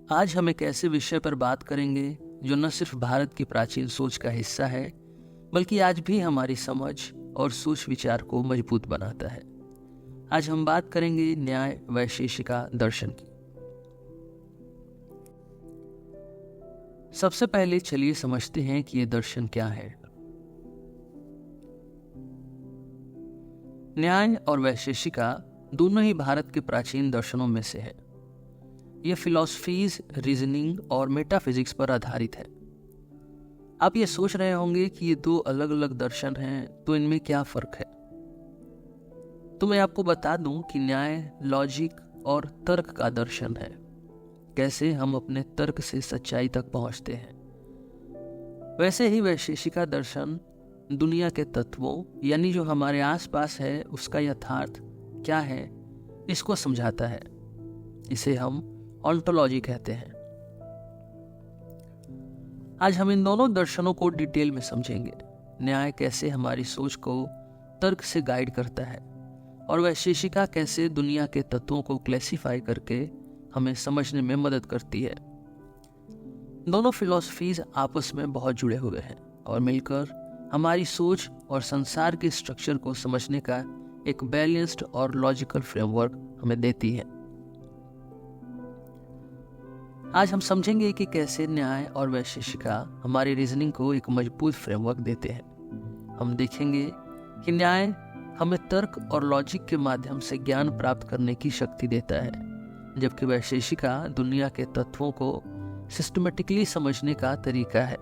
आज हम एक ऐसे विषय पर बात करेंगे जो न सिर्फ भारत की प्राचीन सोच का हिस्सा है, बल्कि आज भी हमारी समझ और सोच विचार को मजबूत बनाता है। आज हम बात करेंगे न्याय वैशेषिका दर्शन की। सबसे पहले चलिए समझते हैं कि यह दर्शन क्या है। न्याय और वैशेषिका दोनों ही भारत के प्राचीन दर्शनों में से है। यह फिलॉसफीज, रीजनिंग और मेटाफिजिक्स पर आधारित है। आप ये सोच रहे होंगे कि ये दो अलग अलग दर्शन हैं, तो इनमें क्या फर्क है। तो मैं आपको बता दूं कि न्याय लॉजिक और तर्क का दर्शन है। कैसे हम अपने तर्क से सच्चाई तक पहुंचते हैं। वैसे ही वैशेषिका दर्शन दुनिया के तत्वों यानी जो हमारे आसपास है उसका यथार्थ क्या है इसको समझाता है। इसे हम ऑन्टोलॉजी कहते हैं। आज हम इन दोनों दर्शनों को डिटेल में समझेंगे। न्याय कैसे हमारी सोच को तर्क से गाइड करता है और वैशेषिका कैसे दुनिया के तत्वों को क्लासिफाई करके हमें समझने में मदद करती है। दोनों फिलॉसफीज आपस में बहुत जुड़े हुए हैं और मिलकर हमारी सोच और संसार के स्ट्रक्चर को समझने का एक बैलेंस्ड और लॉजिकल फ्रेमवर्क हमें देती है। आज हम समझेंगे कि कैसे न्याय और वैशेषिका हमारी रीजनिंग को एक मजबूत फ्रेमवर्क देते हैं। हम देखेंगे कि न्याय हमें तर्क और लॉजिक के माध्यम से ज्ञान प्राप्त करने की शक्ति देता है, जबकि वैशेषिका दुनिया के तत्वों को सिस्टमेटिकली समझने का तरीका है।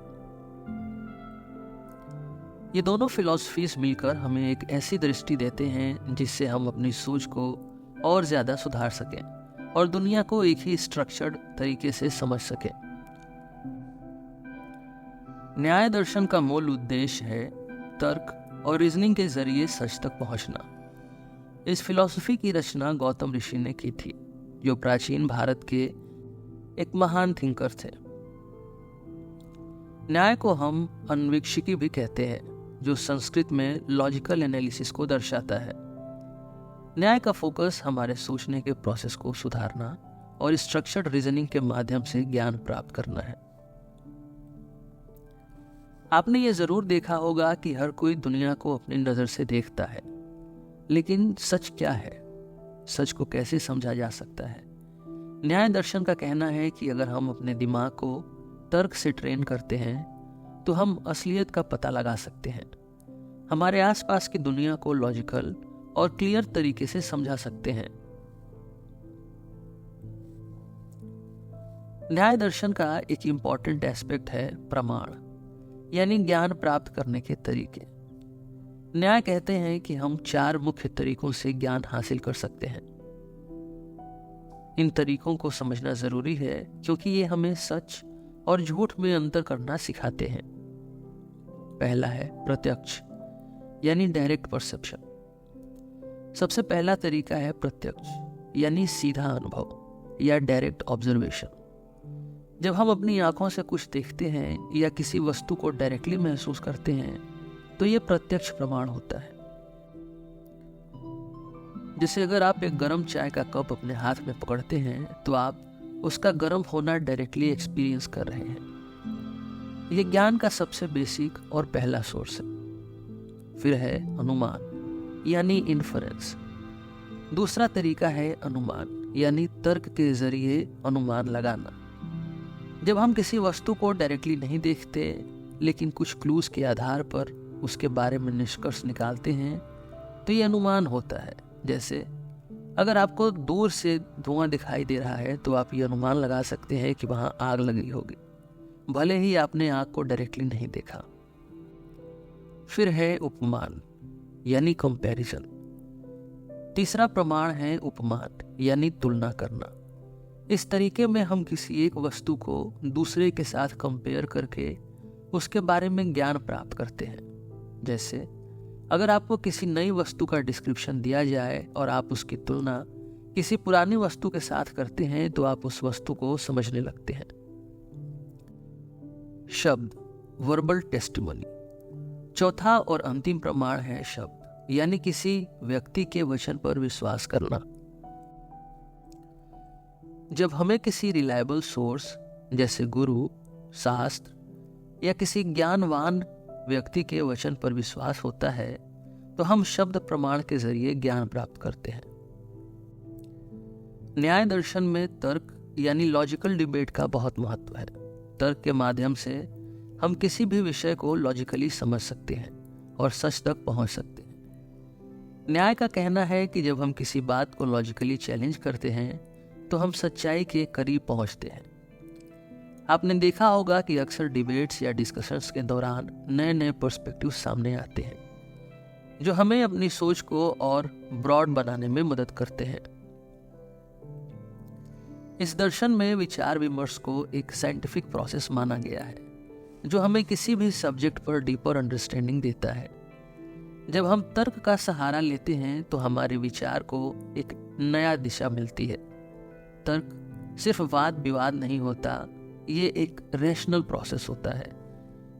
ये दोनों फिलॉसफीज मिलकर हमें एक ऐसी दृष्टि देते हैं जिससे हम अपनी सोच को और ज्यादा सुधार सकें और दुनिया को एक ही स्ट्रक्चर्ड तरीके से समझ सके। न्याय दर्शन का मूल उद्देश्य है तर्क और रीजनिंग के जरिए सच तक पहुंचना। इस फिलॉसफी की रचना गौतम ऋषि ने की थी, जो प्राचीन भारत के एक महान थिंकर थे। न्याय को हम अन्वीक्षिकी भी कहते हैं, जो संस्कृत में लॉजिकल एनालिसिस को दर्शाता है। न्याय का फोकस हमारे सोचने के प्रोसेस को सुधारना और स्ट्रक्चर्ड रीजनिंग के माध्यम से ज्ञान प्राप्त करना है। आपने ये जरूर देखा होगा कि हर कोई दुनिया को अपनी नजर से देखता है, लेकिन सच क्या है, सच को कैसे समझा जा सकता है। न्याय दर्शन का कहना है कि अगर हम अपने दिमाग को तर्क से ट्रेन करते हैं तो हम असलियत का पता लगा सकते हैं, हमारे आसपास की दुनिया को लॉजिकल और क्लियर तरीके से समझा सकते हैं। न्याय दर्शन का एक इंपॉर्टेंट एस्पेक्ट है प्रमाण, यानी ज्ञान प्राप्त करने के तरीके। न्याय कहते हैं कि हम 4 मुख्य तरीकों से ज्ञान हासिल कर सकते हैं। इन तरीकों को समझना जरूरी है क्योंकि ये हमें सच और झूठ में अंतर करना सिखाते हैं। पहला है प्रत्यक्ष, यानी डायरेक्ट परसेप्शन। सबसे पहला तरीका है प्रत्यक्ष, यानी सीधा अनुभव या डायरेक्ट ऑब्जर्वेशन। जब हम अपनी आंखों से कुछ देखते हैं या किसी वस्तु को डायरेक्टली महसूस करते हैं तो यह प्रत्यक्ष प्रमाण होता है। जैसे अगर आप एक गर्म चाय का कप अपने हाथ में पकड़ते हैं तो आप उसका गर्म होना डायरेक्टली एक्सपीरियंस कर रहे हैं। यह ज्ञान का सबसे बेसिक और पहला सोर्स है। फिर है अनुमान, यानी इन्फरेंस। दूसरा तरीका है अनुमान, यानी तर्क के जरिए अनुमान लगाना। जब हम किसी वस्तु को डायरेक्टली नहीं देखते लेकिन कुछ क्लूज के आधार पर उसके बारे में निष्कर्ष निकालते हैं तो ये अनुमान होता है। जैसे अगर आपको दूर से धुआं दिखाई दे रहा है तो आप ये अनुमान लगा सकते हैं कि वहां आग लगी होगी, भले ही आपने आग को डायरेक्टली नहीं देखा। फिर है उपमान, यानी कंपैरिजन। तीसरा प्रमाण है उपमान, यानी तुलना करना। इस तरीके में हम किसी एक वस्तु को दूसरे के साथ कंपेयर करके उसके बारे में ज्ञान प्राप्त करते हैं। जैसे अगर आपको किसी नई वस्तु का डिस्क्रिप्शन दिया जाए और आप उसकी तुलना किसी पुरानी वस्तु के साथ करते हैं तो आप उस वस्तु को समझने लगते हैं। शब्द, वर्बल टेस्टिमनी। चौथा और अंतिम प्रमाण है शब्द, यानी किसी व्यक्ति के वचन पर विश्वास करना। जब हमें किसी रिलायबल सोर्स जैसे गुरु, शास्त्र या किसी ज्ञानवान व्यक्ति के वचन पर विश्वास होता है तो हम शब्द प्रमाण के जरिए ज्ञान प्राप्त करते हैं। न्याय दर्शन में तर्क यानी लॉजिकल डिबेट का बहुत महत्व है। तर्क के माध्यम से हम किसी भी विषय को लॉजिकली समझ सकते हैं और सच तक पहुंच सकते हैं। न्याय का कहना है कि जब हम किसी बात को लॉजिकली चैलेंज करते हैं तो हम सच्चाई के करीब पहुंचते हैं। आपने देखा होगा कि अक्सर डिबेट्स या डिस्कशंस के दौरान नए नए पर्सपेक्टिव सामने आते हैं जो हमें अपनी सोच को और ब्रॉड बनाने में मदद करते हैं। इस दर्शन में विचार विमर्श को एक साइंटिफिक प्रोसेस माना गया है जो हमें किसी भी सब्जेक्ट पर डीपर अंडरस्टैंडिंग देता है। जब हम तर्क का सहारा लेते हैं तो हमारे विचार को एक नया दिशा मिलती है। तर्क सिर्फ वाद विवाद नहीं होता, ये एक रैशनल प्रोसेस होता है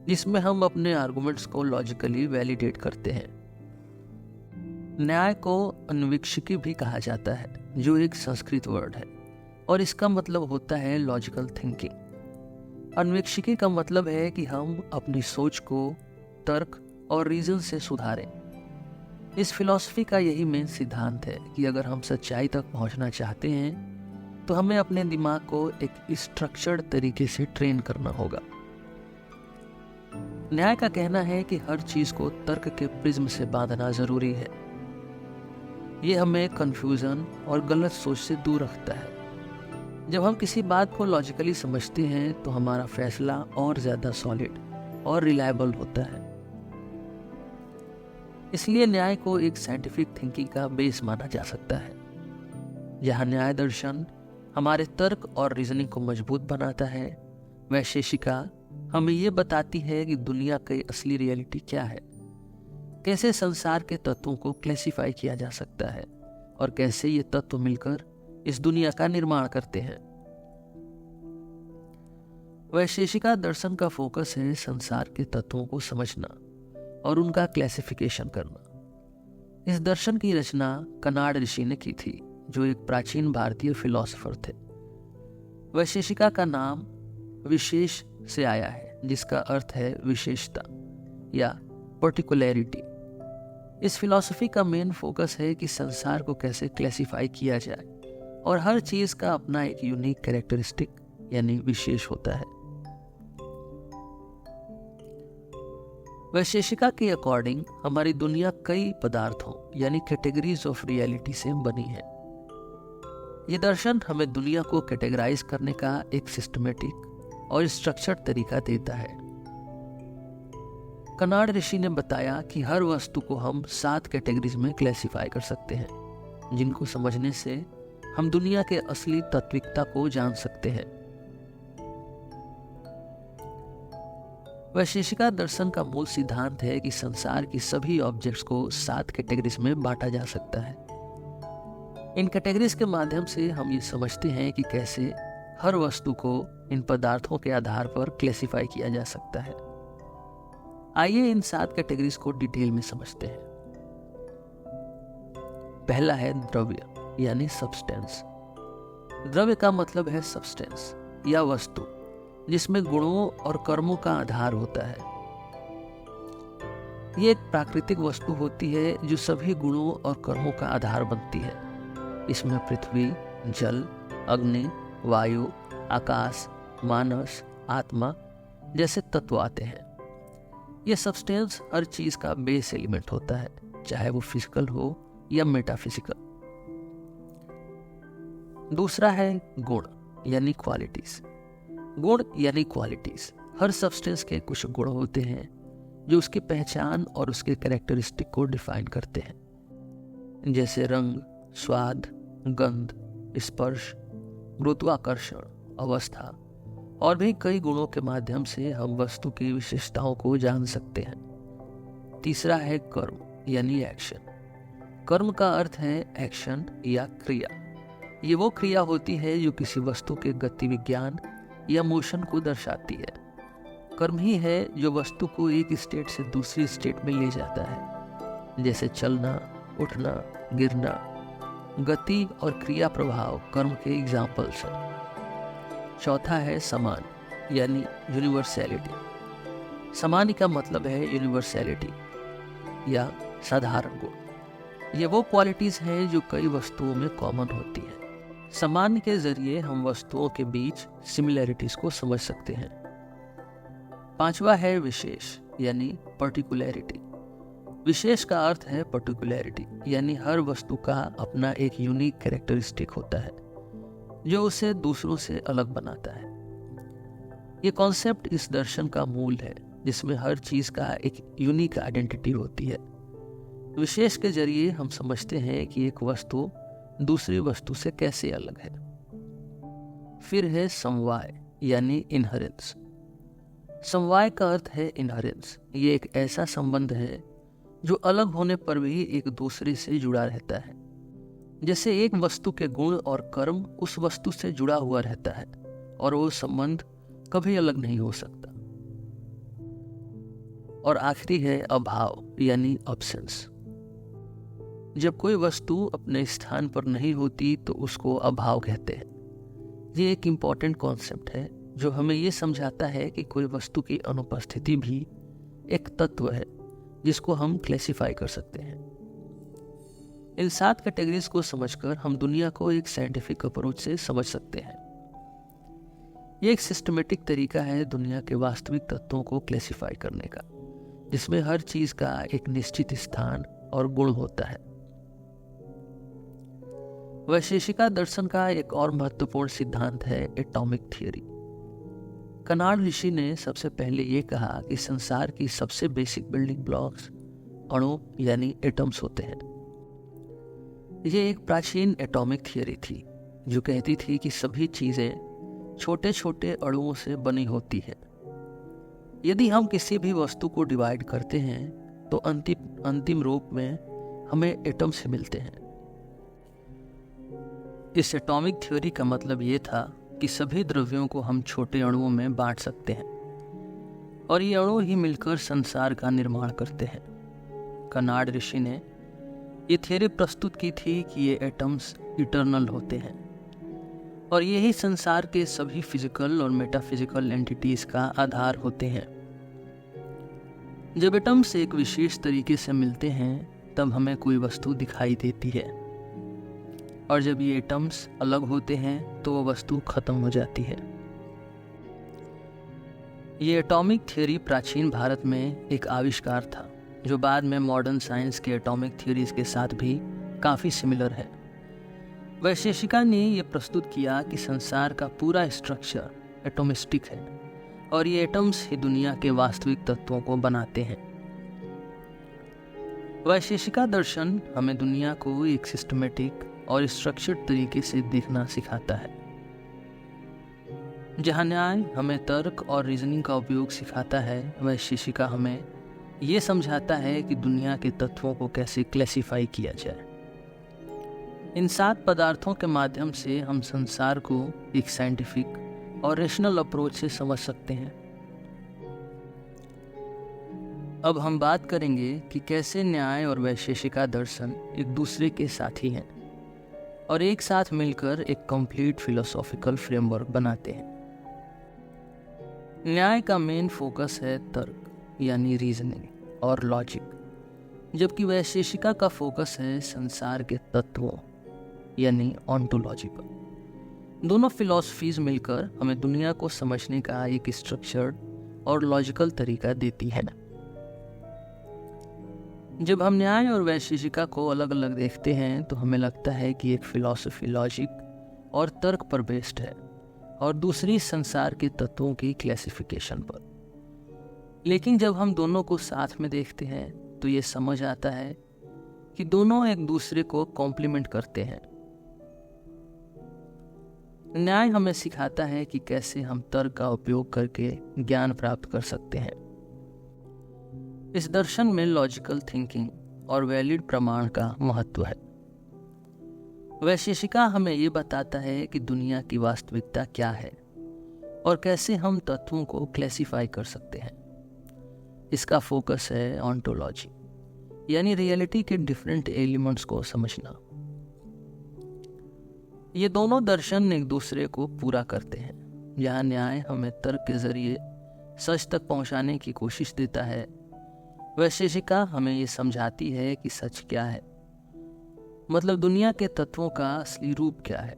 जिसमें हम अपने आर्गुमेंट्स को लॉजिकली वैलिडेट करते हैं। न्याय को अन्वीक्षिकी भी कहा जाता है जो एक संस्कृत वर्ड है और इसका मतलब होता है लॉजिकल थिंकिंग। अन्वीक्षिकी का मतलब है कि हम अपनी सोच को तर्क और रीजन से सुधारें। इस फिलॉसफी का यही मेन सिद्धांत है कि अगर हम सच्चाई तक पहुंचना चाहते हैं तो हमें अपने दिमाग को एक स्ट्रक्चर्ड तरीके से ट्रेन करना होगा। न्याय का कहना है कि हर चीज को तर्क के प्रिज्म से बांधना जरूरी है। ये हमें कंफ्यूजन और गलत सोच से दूर रखता है। जब हम किसी बात को लॉजिकली समझते हैं तो हमारा फैसला और ज्यादा सॉलिड और रिलायबल होता है। इसलिए न्याय को एक साइंटिफिक थिंकिंग का बेस माना जा सकता है। जहां न्याय दर्शन हमारे तर्क और रीजनिंग को मजबूत बनाता है, वैशेषिका हमें ये बताती है कि दुनिया की असली रियलिटी क्या है, कैसे संसार के तत्वों को क्लासिफाई किया जा सकता है और कैसे ये तत्व मिलकर इस दुनिया का निर्माण करते हैं। वैशेषिका दर्शन का फोकस है संसार के तत्वों को समझना और उनका क्लासिफिकेशन करना। इस दर्शन की रचना कनाड ऋषि ने की थी जो एक प्राचीन भारतीय फिलोसोफर थे। वैशेषिका का नाम विशेष से आया है जिसका अर्थ है विशेषता या पर्टिकुलैरिटी। इस फिलॉसफी का मेन फोकस है कि संसार को कैसे क्लासिफाई किया जाए और हर चीज का अपना एक यूनिक कैरेक्टरिस्टिक यानी विशेष होता है। वैशेषिका के अकॉर्डिंग हमारी दुनिया कई पदार्थों यानी कैटेगरीज ऑफ रियलिटी से बनी है। ये दर्शन हमें दुनिया को कैटेगराइज करने का एक सिस्टमेटिक और स्ट्रक्चर्ड तरीका देता है। कनाड ऋषि ने बताया कि हर वस्तु को हम 7 कैटेगरीज में क्लासिफाई कर सकते हैं जिनको समझने से हम दुनिया के असली तात्विकता को जान सकते हैं। वैशेषिका दर्शन का मूल सिद्धांत है कि संसार की सभी ऑब्जेक्ट्स को 7 कैटेगरीज में बांटा जा सकता है। इन कैटेगरीज के माध्यम से हम ये समझते हैं कि कैसे हर वस्तु को इन पदार्थों के आधार पर क्लासिफाई किया जा सकता है। आइए इन 7 कैटेगरीज को डिटेल में समझते हैं। पहला है द्रव्य यानी सब्सटेंस। द्रव्य का मतलब है सब्सटेंस या वस्तु जिसमें गुणों और कर्मों का आधार होता है। ये एक प्राकृतिक वस्तु होती है जो सभी गुणों और कर्मों का आधार बनती है। इसमें पृथ्वी, जल, अग्नि, वायु, आकाश, मानस, आत्मा जैसे तत्व आते हैं। यह सब्सटेंस हर चीज का बेस एलिमेंट होता है, चाहे वो फिजिकल हो या मेटाफिजिकल। दूसरा है गुण यानी क्वालिटीज। गुण यानी क्वालिटीज हर सब्सटेंस के कुछ गुण होते हैं जो उसकी पहचान और उसके कैरेक्टरिस्टिक को डिफाइन करते हैं, जैसे रंग, स्वाद, गंध, स्पर्श, गुरुत्वाकर्षण, अवस्था और भी कई गुणों के माध्यम से हम वस्तु की विशेषताओं को जान सकते हैं। तीसरा है कर्म यानी एक्शन। कर्म का अर्थ है एक्शन या क्रिया। ये वो क्रिया होती है जो किसी वस्तु के गति विज्ञान या मोशन को दर्शाती है। कर्म ही है जो वस्तु को एक स्टेट से दूसरी स्टेट में ले जाता है, जैसे चलना, उठना, गिरना। गति और क्रिया प्रभाव कर्म के एग्जाम्पल्स हैं। चौथा है समान यानी यूनिवर्सैलिटी। समान का मतलब है यूनिवर्सैलिटी या साधारण गुण। ये वो क्वालिटीज हैं जो कई वस्तुओं में कॉमन होती हैं। समान के जरिए हम वस्तुओं के बीच सिमिलैरिटीज को समझ सकते हैं। पांचवा है विशेष यानी पर्टिकुलैरिटी। विशेष का अर्थ है पर्टिकुलैरिटी, यानी हर वस्तु का अपना एक यूनिक कैरेक्टरिस्टिक होता है जो उसे दूसरों से अलग बनाता है। ये कॉन्सेप्ट इस दर्शन का मूल है जिसमें हर चीज का एक यूनिक आइडेंटिटी होती है। विशेष के जरिए हम समझते हैं कि एक वस्तु दूसरी वस्तु से कैसे अलग है। फिर है समवाय यानी इनहेरेंस। समवाय का अर्थ है इनहेरेंस। ये एक ऐसा संबंध है जो अलग होने पर भी एक दूसरे से जुड़ा रहता है। जैसे एक वस्तु के गुण और कर्म उस वस्तु से जुड़ा हुआ रहता है और वो संबंध कभी अलग नहीं हो सकता। और आखिरी है अभाव यानी अब्सेंस। जब कोई वस्तु अपने स्थान पर नहीं होती तो उसको अभाव कहते हैं। ये एक इम्पॉर्टेंट कॉन्सेप्ट है जो हमें ये समझाता है कि कोई वस्तु की अनुपस्थिति भी एक तत्व है जिसको हम क्लासिफाई कर सकते हैं। इन 7 कैटेगरीज को समझकर हम दुनिया को एक साइंटिफिक अप्रोच से समझ सकते हैं। ये एक सिस्टमेटिक तरीका है दुनिया के वास्तविक तत्वों को क्लासिफाई करने का, जिसमें हर चीज का एक निश्चित स्थान और गुण होता है। वैशेषिका दर्शन का एक और महत्वपूर्ण सिद्धांत है एटॉमिक थियरी। कनाड ऋषि ने सबसे पहले ये कहा कि संसार की सबसे बेसिक बिल्डिंग ब्लॉक्स अणु यानी एटम्स होते हैं। ये एक प्राचीन एटॉमिक थियरी थी जो कहती थी कि सभी चीजें छोटे छोटे अणुओं से बनी होती है। यदि हम किसी भी वस्तु को डिवाइड करते हैं तो अंतिम रूप में हमें एटम से मिलते हैं। इस एटॉमिक थ्योरी का मतलब ये था कि सभी द्रव्यों को हम छोटे अणुओं में बांट सकते हैं और ये अणु ही मिलकर संसार का निर्माण करते हैं। कनाड ऋषि ने ये थ्योरी प्रस्तुत की थी कि ये एटम्स इटर्नल होते हैं और यही संसार के सभी फिजिकल और मेटाफिजिकल एंटिटीज का आधार होते हैं। जब एटम्स एक विशेष तरीके से मिलते हैं तब हमें कोई वस्तु दिखाई देती है और जब ये एटम्स अलग होते हैं तो वो वस्तु खत्म हो जाती है। ये एटॉमिक थ्योरी प्राचीन भारत में एक आविष्कार था जो बाद में मॉडर्न साइंस के एटॉमिक थ्योरीज के साथ भी काफ़ी सिमिलर है। वैशेषिका ने यह प्रस्तुत किया कि संसार का पूरा स्ट्रक्चर एटोमिस्टिक है और ये एटम्स ही दुनिया के वास्तविक तत्वों को बनाते हैं। वैशेषिका दर्शन हमें दुनिया को एक सिस्टमेटिक और स्ट्रक्चर्ड तरीके से देखना सिखाता है। जहाँ न्याय हमें तर्क और रीजनिंग का उपयोग सिखाता है, वैशेषिका हमें ये समझाता है कि दुनिया के तत्वों को कैसे क्लासिफाई किया जाए। इन 7 पदार्थों के माध्यम से हम संसार को एक साइंटिफिक और रेशनल अप्रोच से समझ सकते हैं। अब हम बात करेंगे कि कैसे न्याय और वैशेषिका दर्शन एक दूसरे के साथी हैं और एक साथ मिलकर एक कंप्लीट फिलोसॉफिकल फ्रेमवर्क बनाते हैं। न्याय का मेन फोकस है तर्क यानी रीजनिंग और लॉजिक, जबकि वैशेषिका का फोकस है संसार के तत्वों यानी ऑन्टोलॉजी पर। दोनों फिलॉसफीज मिलकर हमें दुनिया को समझने का एक स्ट्रक्चर्ड और लॉजिकल तरीका देती है। जब हम न्याय और वैशेषिका को अलग अलग देखते हैं तो हमें लगता है कि एक फिलॉसफी लॉजिक और तर्क पर बेस्ड है और दूसरी संसार के तत्वों की क्लासिफिकेशन पर। लेकिन जब हम दोनों को साथ में देखते हैं तो ये समझ आता है कि दोनों एक दूसरे को कॉम्प्लीमेंट करते हैं। न्याय हमें सिखाता है कि कैसे हम तर्क का उपयोग करके ज्ञान प्राप्त कर सकते हैं। इस दर्शन में लॉजिकल थिंकिंग और वैलिड प्रमाण का महत्व है। वैशेषिका हमें ये बताता है कि दुनिया की वास्तविकता क्या है और कैसे हम तत्वों को क्लासिफाई कर सकते हैं। इसका फोकस है ऑन्टोलॉजी यानी रियलिटी के डिफरेंट एलिमेंट्स को समझना। ये दोनों दर्शन एक दूसरे को पूरा करते हैं। जहाँ न्याय हमें तर्क के जरिए सच तक पहुंचाने की कोशिश देता है, वैशेषिका हमें ये समझाती है कि सच क्या है, मतलब दुनिया के तत्वों का असली रूप क्या है।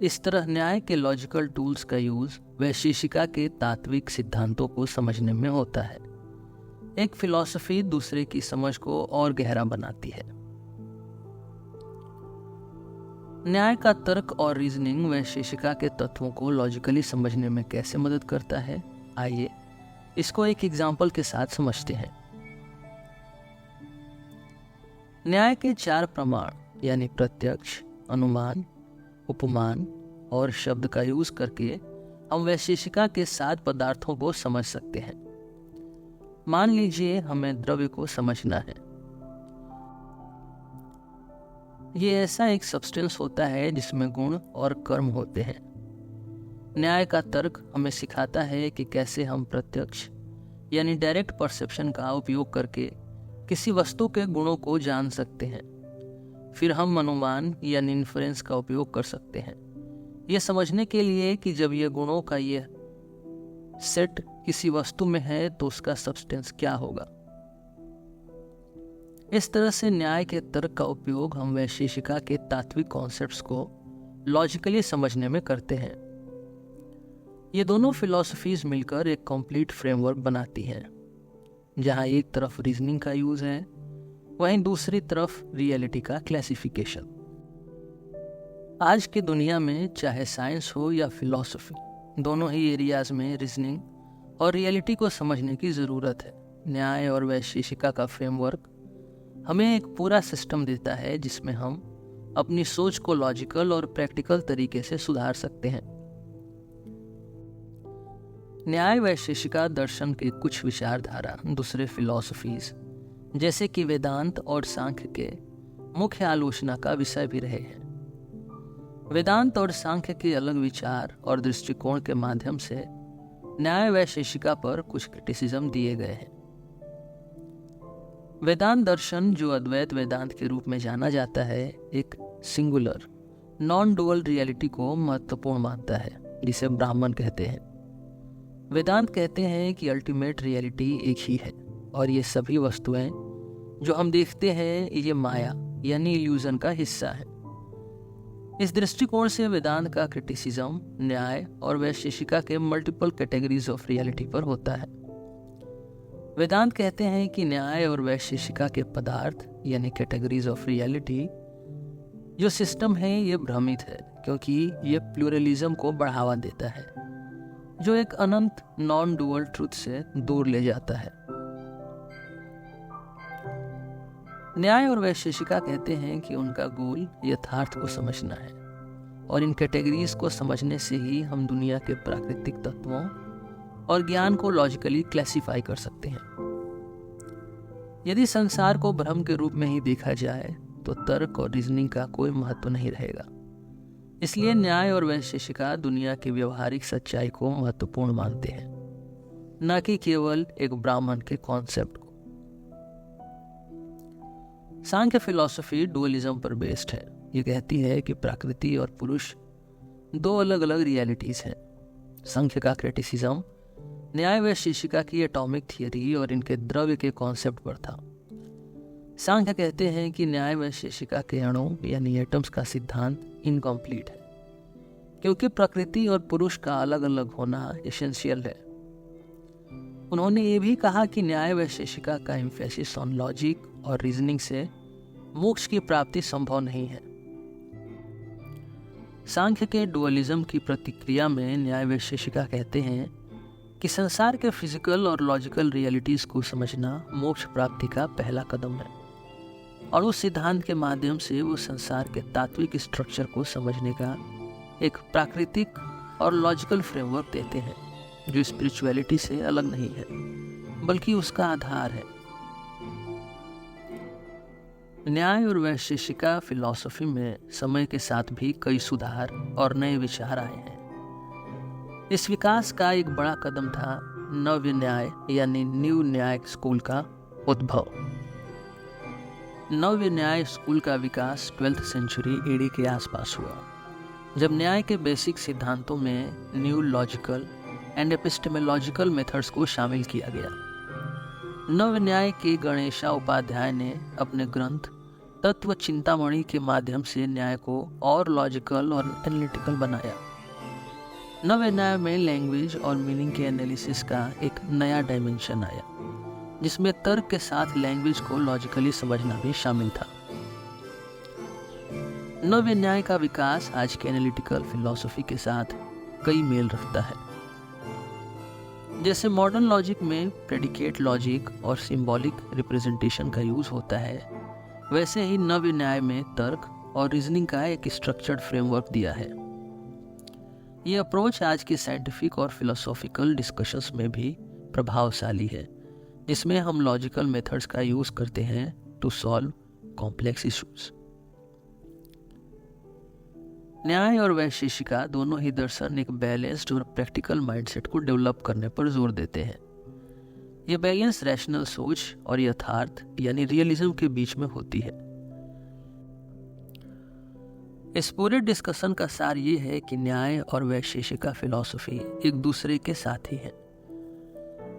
इस तरह न्याय के लॉजिकल टूल्स का यूज वैशेषिका के तात्विक सिद्धांतों को समझने में होता है। एक फिलॉसफी दूसरे की समझ को और गहरा बनाती है। न्याय का तर्क और रीजनिंग वैशेषिका के तत्वों को लॉजिकली समझने में कैसे मदद करता है, आइए इसको एक एग्जाम्पल के साथ समझते हैं। न्याय के 4 प्रमाण यानी प्रत्यक्ष, अनुमान, उपमान और शब्द का यूज करके हम वैशेषिका के 7 पदार्थों को समझ सकते हैं। मान लीजिए हमें द्रव्य को समझना है। ये ऐसा एक सब्सटेंस होता है जिसमें गुण और कर्म होते हैं। न्याय का तर्क हमें सिखाता है कि कैसे हम प्रत्यक्ष यानी डायरेक्ट परसेप्शन का उपयोग करके किसी वस्तु के गुणों को जान सकते हैं। फिर हम अनुमान यानी इन्फरेंस का उपयोग कर सकते हैं, यह समझने के लिए कि जब ये गुणों का ये सेट किसी वस्तु में है तो उसका सब्सटेंस क्या होगा। इस तरह से न्याय के तर्क का उपयोग हम वैशेषिका के तात्विक कॉन्सेप्ट्स को लॉजिकली समझने में करते हैं। ये दोनों फिलॉसफीज मिलकर एक कंप्लीट फ्रेमवर्क बनाती हैं, जहां एक तरफ रीजनिंग का यूज है, वहीं दूसरी तरफ रियलिटी का क्लासिफिकेशन। आज की दुनिया में चाहे साइंस हो या फिलॉसफी, दोनों ही एरियाज में रीजनिंग और रियलिटी को समझने की ज़रूरत है। न्याय और वैशेषिका का फ्रेमवर्क हमें एक पूरा सिस्टम देता है जिसमें हम अपनी सोच को लॉजिकल और प्रैक्टिकल तरीके से सुधार सकते हैं। न्याय वैशेषिका दर्शन के कुछ विचारधारा दूसरे फिलॉसफीज जैसे कि वेदांत और सांख्य के मुख्य आलोचना का विषय भी रहे हैं। वेदांत और सांख्य के अलग विचार और दृष्टिकोण के माध्यम से न्याय वैशेषिका पर कुछ क्रिटिसिज्म दिए गए हैं। वेदांत दर्शन, जो अद्वैत वेदांत के रूप में जाना जाता है, एक सिंगुलर नॉन डुअल रियलिटी को महत्वपूर्ण मानता है, जिसे ब्राह्मण कहते हैं। वेदांत कहते हैं कि अल्टीमेट रियलिटी एक ही है और ये सभी वस्तुएं जो हम देखते हैं ये माया यानी इल्यूजन का हिस्सा है। इस दृष्टिकोण से वेदांत का क्रिटिसिज्म न्याय और वैशेषिका के मल्टीपल कैटेगरीज ऑफ रियलिटी पर होता है। वेदांत कहते हैं कि न्याय और वैशेषिका के पदार्थ यानी कैटेगरीज ऑफ रियलिटी जो सिस्टम है ये भ्रमित है, क्योंकि ये प्लूरलिज्म को बढ़ावा देता है, जो एक अनंत नॉन डुअल ट्रुथ से दूर ले जाता है। न्याय और वैशेषिका कहते हैं कि उनका गोल यथार्थ को समझना है और इन कैटेगरीज को समझने से ही हम दुनिया के प्राकृतिक तत्वों और ज्ञान को लॉजिकली क्लासिफाई कर सकते हैं। यदि संसार को भ्रम के रूप में ही देखा जाए तो तर्क और रीजनिंग का कोई महत्व नहीं रहेगा। इसलिए न्याय और वैशेषिका दुनिया की व्यवहारिक सच्चाई को महत्वपूर्ण मानते हैं, न कि केवल एक ब्राह्मण के कॉन्सेप्ट को। सांख्य फिलॉसफी डुअलिज्म पर बेस्ड है। ये कहती है कि प्रकृति और पुरुष दो अलग अलग रियलिटीज हैं। सांख्य का क्रिटिसिज्म न्याय वैशेषिका की एटॉमिक थियरी और इनके द्रव्य के कॉन्सेप्ट पर था। सांख्य कहते हैं कि न्याय वैशेषिका के अणु यानी एटम्स का सिद्धांत इनकम्प्लीट है, क्योंकि प्रकृति और पुरुष का अलग अलग होना एसेंशियल है। उन्होंने ये भी कहा कि न्याय वैशेषिका का एम्फेसिस ऑन लॉजिक और रीजनिंग से मोक्ष की प्राप्ति संभव नहीं है। सांख्य के डुअलिज्म की प्रतिक्रिया में न्याय वैशेषिका कहते हैं कि संसार के फिजिकल और लॉजिकल रियलिटीज को समझना मोक्ष प्राप्ति का पहला कदम है, और उस सिद्धांत के माध्यम से वो संसार के तात्विक स्ट्रक्चर को समझने का एक प्राकृतिक और लॉजिकल फ्रेमवर्क देते हैं, जो स्पिरिचुअलिटी से अलग नहीं है बल्कि उसका आधार है। न्याय और वैशेषिका फिलॉसफी में समय के साथ भी कई सुधार और नए विचार आए हैं। इस विकास का एक बड़ा कदम था नव्य न्याय यानी न्यू न्याय स्कूल का उद्भव। नव्य न्याय स्कूल का विकास 12th सेंचुरी एडी के आसपास हुआ। जब न्याय के बेसिक सिद्धांतों में new logical and epistemological methods को शामिल किया गया। नव न्याय के गणेशा उपाध्याय ने अपने ग्रंथ तत्व चिंतामणि के माध्यम से न्याय को और लॉजिकल और एनालिटिकल बनाया। नव न्याय में लैंग्वेज और मीनिंग के एनालिसिस का एक नया डायमेंशन आया, जिसमें तर्क के साथ लैंग्वेज को लॉजिकली समझना भी शामिल था। नव न्याय का विकास आज के एनालिटिकल फिलॉसफी के साथ कई मेल रखता है। जैसे मॉडर्न लॉजिक में प्रेडिकेट लॉजिक और सिंबॉलिक रिप्रेजेंटेशन का यूज होता है, वैसे ही नव न्याय में तर्क और रीजनिंग का एक स्ट्रक्चर्ड फ्रेमवर्क दिया है। ये अप्रोच आज के साइंटिफिक और फिलोसॉफिकल डिस्कशंस में भी प्रभावशाली है, जिसमें हम लॉजिकल मेथड्स का यूज करते हैं टू सॉल्व कॉम्प्लेक्स इश्यूज। न्याय और वैशेषिका दोनों ही दर्शन एक बैलेंस्ड और प्रैक्टिकल माइंडसेट को डेवलप करने पर जोर देते हैं। यह बैलेंस रैशनल सोच और यथार्थ यानी रियलिज्म के बीच में होती है। इस पूरे डिस्कशन का सार ये है कि न्याय और वैशेषिका फिलॉसफी एक दूसरे के साथी हैं,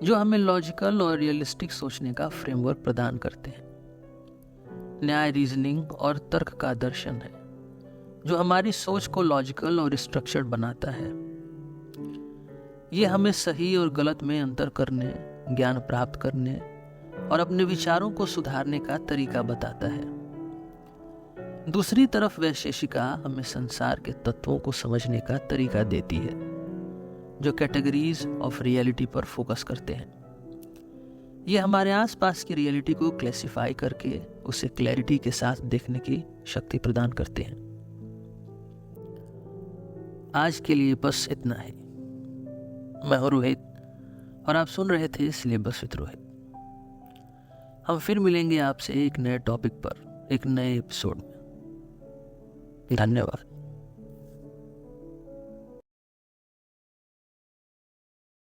जो हमें लॉजिकल और रियलिस्टिक सोचने का फ्रेमवर्क प्रदान करते हैं। न्याय रीजनिंग और तर्क का दर्शन है, जो हमारी सोच को लॉजिकल और स्ट्रक्चर्ड बनाता है। ये हमें सही और गलत में अंतर करने, ज्ञान प्राप्त करने और अपने विचारों को सुधारने का तरीका बताता है। दूसरी तरफ वैशेषिका हमें संसार के तत्वों को समझने का तरीका देती है, जो कैटेगरीज ऑफ रियलिटी पर फोकस करते हैं। ये हमारे आसपास की रियलिटी को क्लासिफाई करके उसे क्लैरिटी के साथ देखने की शक्ति प्रदान करते हैं। आज के लिए बस इतना ही। मैं हूं रोहित और आप सुन रहे थे सिलेबस विद रोहित। हम फिर मिलेंगे आपसे एक नए टॉपिक पर एक नए एपिसोड में। धन्यवाद।